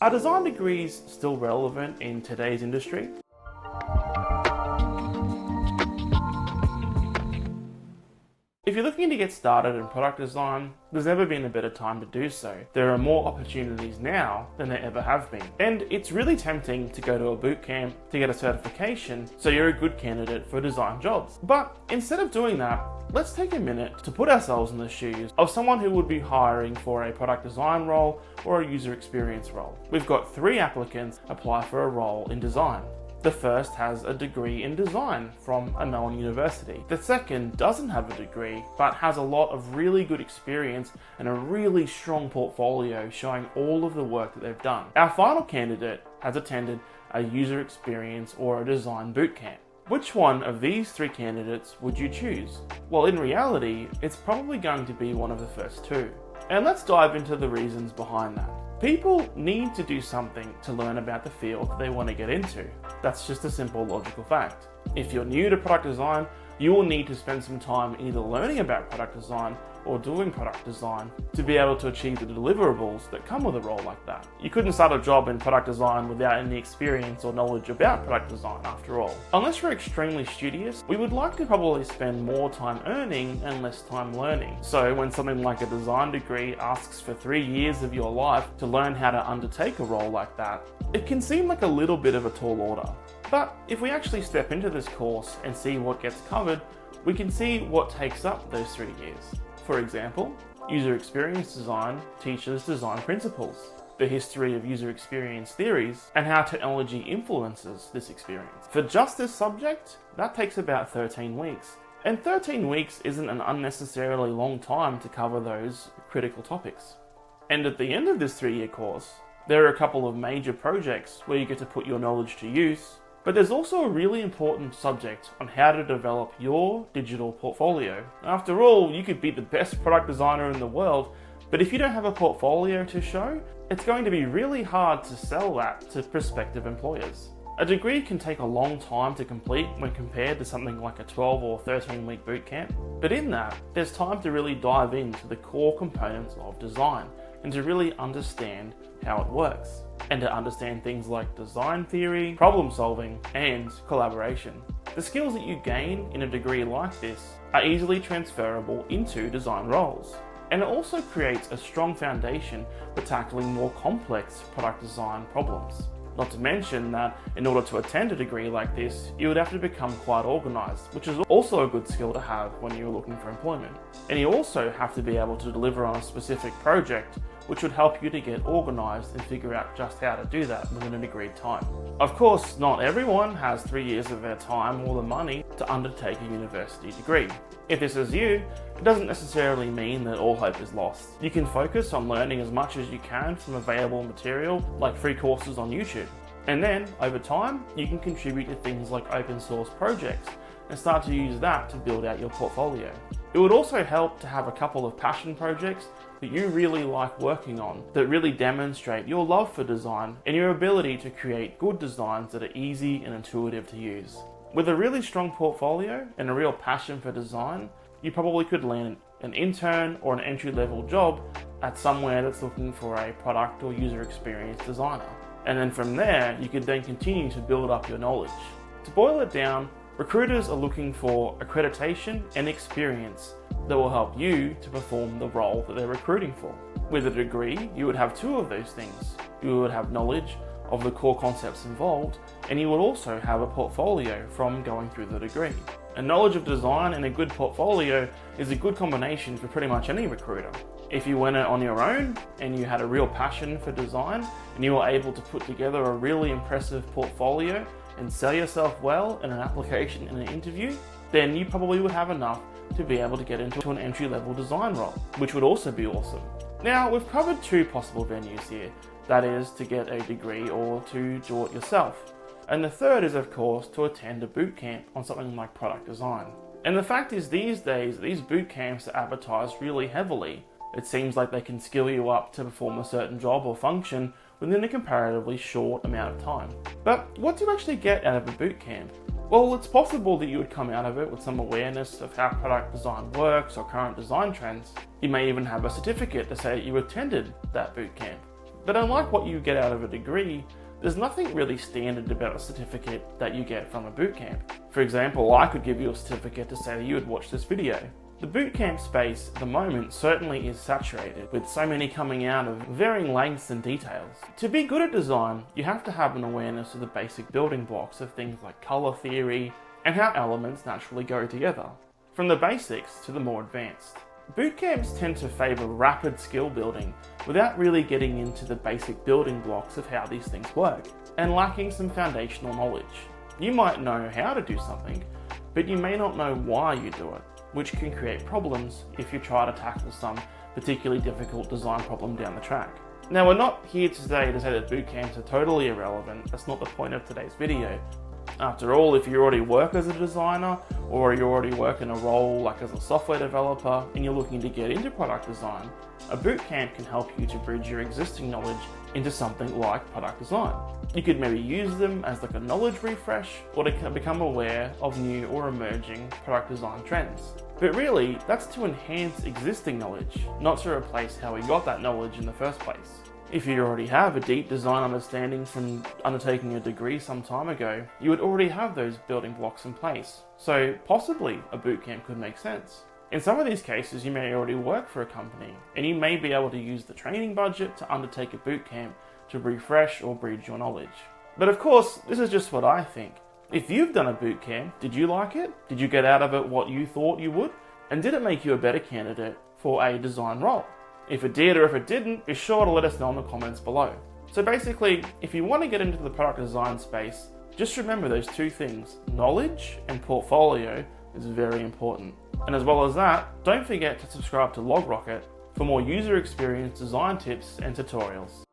Are design degrees still relevant in today's industry? If you're looking to get started in product design, there's never been a better time to do so. There are more opportunities now than there ever have been. And it's really tempting to go to a bootcamp to get a certification so you're a good candidate for design jobs. But instead of doing that, let's take a minute to put ourselves in the shoes of someone who would be hiring for a product design role or a user experience role. We've got 3 applicants apply for a role in design. The first has a degree in design from a known university. The second doesn't have a degree, but has a lot of really good experience and a really strong portfolio showing all of the work that they've done. Our final candidate has attended a user experience or a design bootcamp. Which one of these 3 candidates would you choose? Well, in reality, it's probably going to be one of the first 2. And let's dive into the reasons behind that. People need to do something to learn about the field they want to get into. That's just a simple logical fact. If you're new to product design, you will need to spend some time either learning about product design or doing product design to be able to achieve the deliverables that come with a role like that. You couldn't start a job in product design without any experience or knowledge about product design after all. Unless you're extremely studious, we would like to probably spend more time earning and less time learning. So when something like a design degree asks for 3 years of your life to learn how to undertake a role like that, it can seem like a little bit of a tall order. But if we actually step into this course and see what gets covered, we can see what takes up those 3 years. For example, user experience design teaches design principles, the history of user experience theories, and how technology influences this experience. For just this subject, that takes about 13 weeks. And 13 weeks isn't an unnecessarily long time to cover those critical topics. And at the end of this 3-year course, there are a couple of major projects where you get to put your knowledge to use. But there's also a really important subject on how to develop your digital portfolio. After all, you could be the best product designer in the world, but if you don't have a portfolio to show, it's going to be really hard to sell that to prospective employers. A degree can take a long time to complete when compared to something like a 12 or 13-week bootcamp, but in that, there's time to really dive into the core components of design and to really understand how it works, and to understand things like design theory, problem solving, and collaboration. The skills that you gain in a degree like this are easily transferable into design roles, and it also creates a strong foundation for tackling more complex product design problems. Not to mention that in order to attend a degree like this, you would have to become quite organised, which is also a good skill to have when you're looking for employment. And you also have to be able to deliver on a specific project, which would help you to get organised and figure out just how to do that within an agreed time. Of course, not everyone has 3 years of their time or the money to undertake a university degree. If this is you, it doesn't necessarily mean that all hope is lost. You can focus on learning as much as you can from available material like free courses on YouTube. And then, over time, you can contribute to things like open source projects and start to use that to build out your portfolio. It would also help to have a couple of passion projects that you really like working on that really demonstrate your love for design and your ability to create good designs that are easy and intuitive to use. With a really strong portfolio and a real passion for design, you probably could land an intern or an entry-level job at somewhere that's looking for a product or user experience designer. And then from there, you could then continue to build up your knowledge. To boil it down, recruiters are looking for accreditation and experience that will help you to perform the role that they're recruiting for. With a degree, you would have 2 of those things. You would have knowledge of the core concepts involved, and you would also have a portfolio from going through the degree. A knowledge of design and a good portfolio is a good combination for pretty much any recruiter. If you went it on your own and you had a real passion for design and you were able to put together a really impressive portfolio and sell yourself well in an application in an interview, then you probably would have enough to be able to get into an entry-level design role, which would also be awesome. Now, we've covered 2 possible venues here, that is to get a degree or to do it yourself. And the third is, of course, to attend a bootcamp on something like product design. And the fact is, these days, these bootcamps are advertised really heavily. It seems like they can skill you up to perform a certain job or function within a comparatively short amount of time. But what do you actually get out of a bootcamp? Well, it's possible that you would come out of it with some awareness of how product design works or current design trends. You may even have a certificate to say that you attended that bootcamp. But unlike what you get out of a degree, there's nothing really standard about a certificate that you get from a bootcamp. For example, I could give you a certificate to say that you had watched this video. The bootcamp space at the moment certainly is saturated, with so many coming out of varying lengths and details. To be good at design, you have to have an awareness of the basic building blocks of things like colour theory and how elements naturally go together, from the basics to the more advanced. Bootcamps tend to favour rapid skill building without really getting into the basic building blocks of how these things work, and lacking some foundational knowledge. You might know how to do something, but you may not know why you do it, which can create problems if you try to tackle some particularly difficult design problem down the track. Now, we're not here today to say that bootcamps are totally irrelevant. That's not the point of today's video. After all, if you already work as a designer, or you already work in a role like as a software developer and you're looking to get into product design, a bootcamp can help you to bridge your existing knowledge into something like product design. You could maybe use them as like a knowledge refresh, or to become aware of new or emerging product design trends. But really, that's to enhance existing knowledge, not to replace how we got that knowledge in the first place. If you already have a deep design understanding from undertaking a degree some time ago, you would already have those building blocks in place. So possibly a bootcamp could make sense. In some of these cases, you may already work for a company, and you may be able to use the training budget to undertake a bootcamp to refresh or bridge your knowledge. But of course, this is just what I think. If you've done a bootcamp, did you like it? Did you get out of it what you thought you would? And did it make you a better candidate for a design role? If it did or if it didn't, be sure to let us know in the comments below. So basically, if you want to get into the product design space, just remember those two things. Knowledge and portfolio is very important. And as well as that, don't forget to subscribe to LogRocket for more user experience design tips and tutorials.